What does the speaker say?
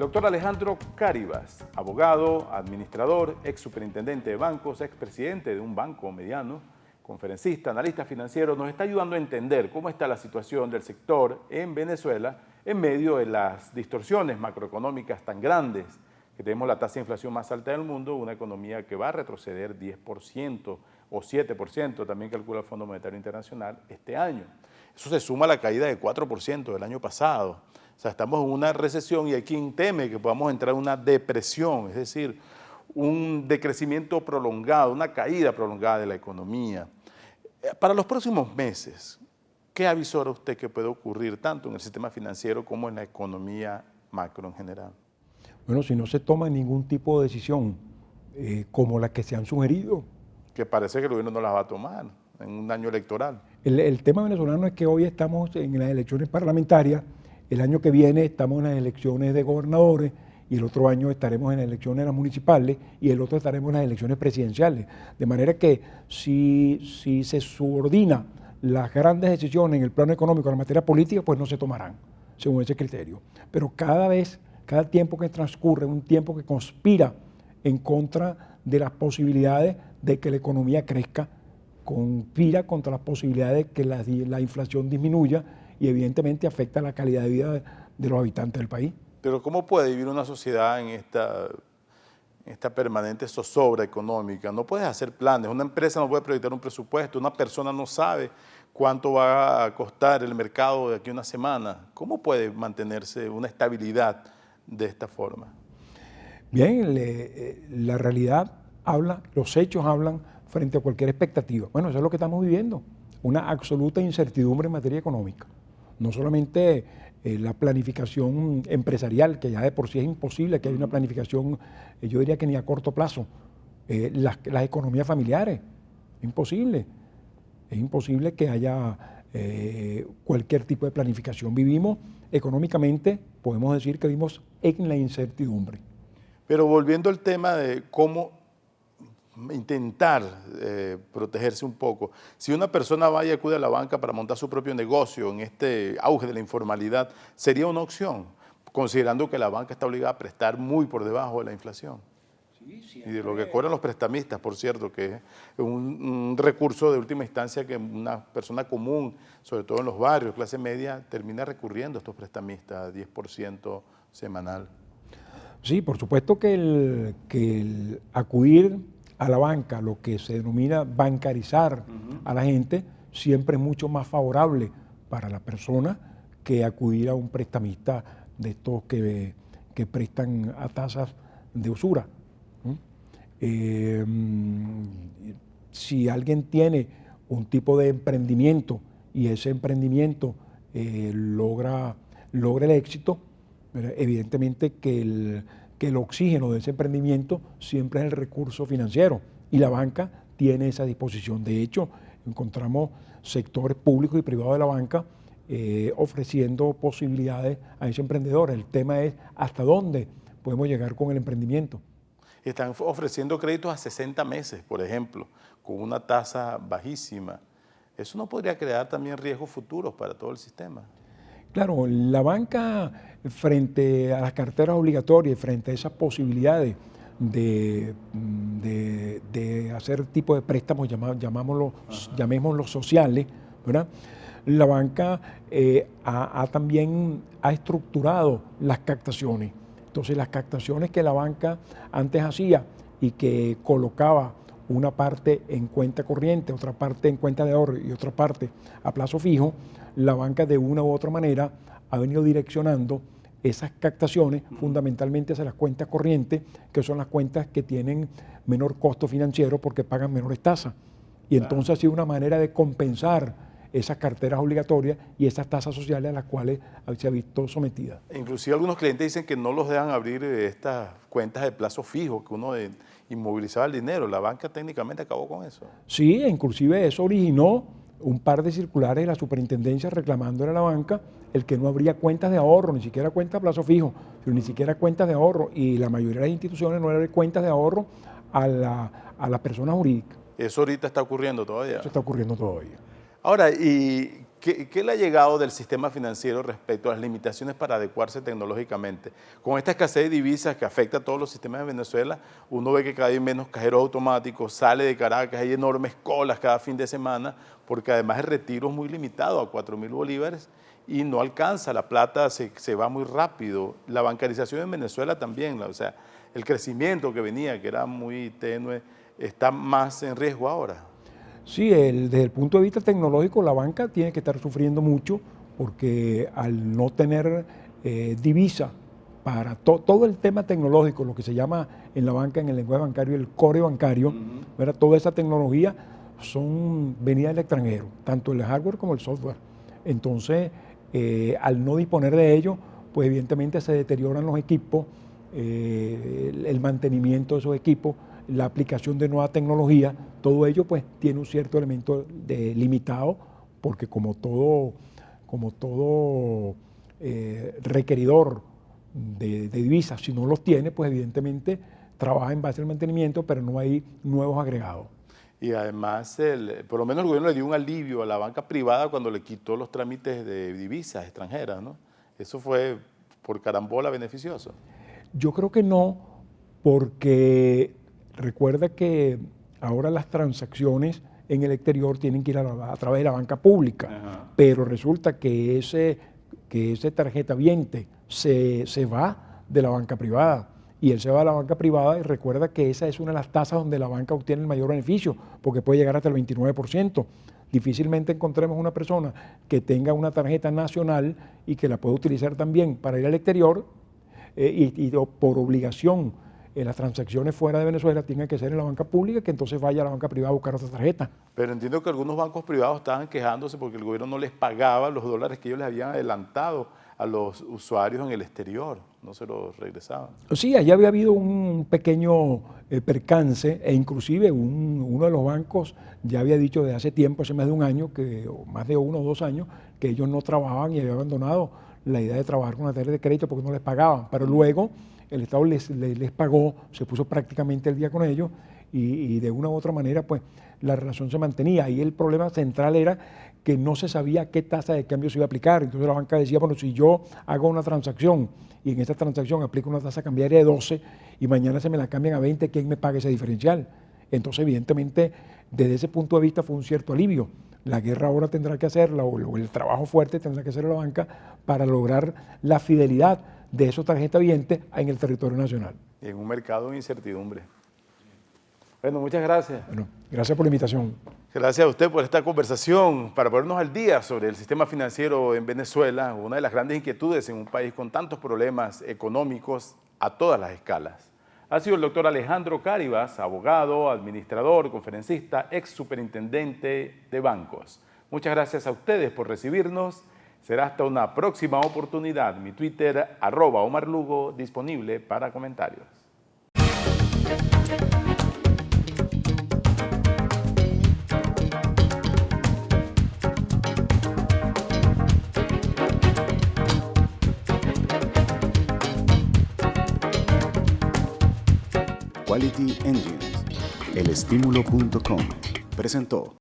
doctor Alejandro Cáribas, abogado, administrador, ex superintendente de bancos, expresidente de un banco mediano, conferencista, analista financiero, nos está ayudando a entender cómo está la situación del sector en Venezuela en medio de las distorsiones macroeconómicas tan grandes, que tenemos la tasa de inflación más alta del mundo, una economía que va a retroceder 10% o 7%, también calcula el Fondo Monetario Internacional, este año. Eso se suma a la caída de 4% del año pasado. O sea, estamos en una recesión y hay quien teme que podamos entrar en una depresión, es decir, un decrecimiento prolongado, una caída prolongada de la economía. Para los próximos meses, ¿qué avisora usted que puede ocurrir tanto en el sistema financiero como en la economía macro en general? Bueno, si no se toma ningún tipo de decisión como la que se han sugerido. Que parece que el gobierno no las va a tomar en un año electoral. El tema venezolano es que hoy estamos en las elecciones parlamentarias, el año que viene estamos en las elecciones de gobernadores y el otro año estaremos en las elecciones de las municipales y el otro estaremos en las elecciones presidenciales. De manera que si se subordina las grandes decisiones en el plano económico a la materia política, pues no se tomarán según ese criterio. Pero cada tiempo que transcurre, un tiempo que conspira en contra de las posibilidades de que la economía crezca, conspira contra las posibilidades de que la inflación disminuya y evidentemente afecta la calidad de vida de los habitantes del país. Pero ¿cómo puede vivir una sociedad en esta permanente zozobra económica? No puedes hacer planes, una empresa no puede proyectar un presupuesto, una persona no sabe cuánto va a costar el mercado de aquí a una semana. ¿Cómo puede mantenerse una estabilidad de esta forma? Bien, la realidad habla, los hechos hablan frente a cualquier expectativa. Bueno, eso es lo que estamos viviendo, una absoluta incertidumbre en materia económica. No solamente la planificación empresarial, que ya de por sí es imposible que haya una planificación, yo diría que ni a corto plazo. Las economías familiares, es imposible que haya cualquier tipo de planificación. Vivimos económicamente, podemos decir que vivimos en la incertidumbre. Pero volviendo al tema de cómo intentar protegerse un poco. Si una persona va y acude a la banca para montar su propio negocio en este auge de la informalidad, ¿sería una opción? Considerando que la banca está obligada a prestar muy por debajo de la inflación. Sí, y de lo que cobran los prestamistas, por cierto, que es un recurso de última instancia que una persona común, sobre todo en los barrios, clase media, termina recurriendo a estos prestamistas a 10% semanal. Sí, por supuesto que el acudir a la banca, lo que se denomina bancarizar a la gente, siempre es mucho más favorable para la persona que acudir a un prestamista de estos que prestan a tasas de usura. Si alguien tiene un tipo de emprendimiento y ese emprendimiento logra el éxito, evidentemente que el oxígeno de ese emprendimiento siempre es el recurso financiero y la banca tiene esa disposición. De hecho, encontramos sectores públicos y privados de la banca ofreciendo posibilidades a ese emprendedor. El tema es hasta dónde podemos llegar con el emprendimiento. Están ofreciendo créditos a 60 meses, por ejemplo, con una tasa bajísima. ¿Eso no podría crear también riesgos futuros para todo el sistema? Claro, la banca frente a las carteras obligatorias, frente a esas posibilidades de hacer tipo de préstamos, llamémoslos sociales, ¿verdad? La banca también ha estructurado las captaciones. Entonces, las captaciones que la banca antes hacía y que colocaba una parte en cuenta corriente, otra parte en cuenta de ahorro y otra parte a plazo fijo, la banca de una u otra manera ha venido direccionando esas captaciones fundamentalmente hacia las cuentas corrientes, que son las cuentas que tienen menor costo financiero porque pagan menores tasas. Y entonces ha sido una manera de compensar esas carteras obligatorias y esas tasas sociales a las cuales se ha visto sometida. Inclusive algunos clientes dicen que no los dejan abrir estas cuentas de plazo fijo, que uno inmovilizaba el dinero. La banca técnicamente acabó con eso. Sí, inclusive eso originó un par de circulares de la superintendencia reclamándole a la banca el que no habría cuentas de ahorro, ni siquiera cuentas a plazo fijo, sino ni siquiera cuentas de ahorro, y la mayoría de las instituciones no le dan cuentas de ahorro a la persona jurídica. Eso ahorita está ocurriendo todavía. Eso está ocurriendo todavía. Ahora, ¿y ¿Qué le ha llegado del sistema financiero respecto a las limitaciones para adecuarse tecnológicamente? Con esta escasez de divisas que afecta a todos los sistemas de Venezuela, uno ve que cada vez hay menos cajeros automáticos, sale de Caracas, hay enormes colas cada fin de semana, porque además el retiro es muy limitado a 4.000 bolívares y no alcanza, la plata se va muy rápido. La bancarización en Venezuela también, o sea, el crecimiento que venía, que era muy tenue, está más en riesgo ahora. Sí, desde el punto de vista tecnológico, la banca tiene que estar sufriendo mucho porque al no tener divisa para todo el tema tecnológico, lo que se llama en la banca, en el lenguaje bancario, el core bancario, ¿verdad? Toda esa tecnología son venidas del extranjero, tanto el hardware como el software. Entonces, al no disponer de ello, pues evidentemente se deterioran los equipos, el mantenimiento de esos equipos, la aplicación de nueva tecnología, todo ello pues tiene un cierto elemento de limitado, porque como todo requeridor de divisas, si no los tiene, pues evidentemente trabaja en base al mantenimiento, pero no hay nuevos agregados. Y además, por lo menos el gobierno le dio un alivio a la banca privada cuando le quitó los trámites de divisas extranjeras, ¿no? Eso fue por carambola beneficioso. Yo creo que no, porque recuerda que ahora las transacciones en el exterior tienen que ir a través de la banca pública, pero resulta que ese tarjetaviente se va de la banca privada, y él se va de la banca privada, y recuerda que esa es una de las tasas donde la banca obtiene el mayor beneficio, porque puede llegar hasta el 29%. Difícilmente encontremos una persona que tenga una tarjeta nacional y que la pueda utilizar también para ir al exterior, y por obligación las transacciones fuera de Venezuela tienen que ser en la banca pública, que entonces vaya a la banca privada a buscar otra tarjeta. Pero entiendo que algunos bancos privados estaban quejándose porque el gobierno no les pagaba los dólares que ellos les habían adelantado a los usuarios en el exterior, no se los regresaban. Sí, allá había habido un pequeño percance, e inclusive uno de los bancos ya había dicho desde hace tiempo, hace más de un año, o más de 1 o 2 años, que ellos no trabajaban y habían abandonado la idea de trabajar con una tarjeta de crédito porque no les pagaban, pero luego el Estado les pagó, se puso prácticamente el día con ellos, y de una u otra manera pues la relación se mantenía. Y el problema central era que no se sabía qué tasa de cambio se iba a aplicar. Entonces la banca decía, bueno, si yo hago una transacción y en esta transacción aplico una tasa cambiaria de 12 y mañana se me la cambian a 20, ¿quién me paga ese diferencial? Entonces evidentemente desde ese punto de vista fue un cierto alivio. La guerra ahora tendrá que hacerla, o el trabajo fuerte tendrá que hacer la banca para lograr la fidelidad de esos tarjetavientes en el territorio nacional. Y en un mercado de incertidumbre. Bueno, muchas gracias. Bueno, gracias por la invitación. Gracias a usted por esta conversación, para ponernos al día sobre el sistema financiero en Venezuela, una de las grandes inquietudes en un país con tantos problemas económicos a todas las escalas. Ha sido el doctor Alejandro Cáribas, abogado, administrador, conferencista, ex superintendente de bancos. Muchas gracias a ustedes por recibirnos. Será hasta una próxima oportunidad. Mi Twitter, @OmarLugo, disponible para comentarios. Quality Engines, elestimulo.com presentó.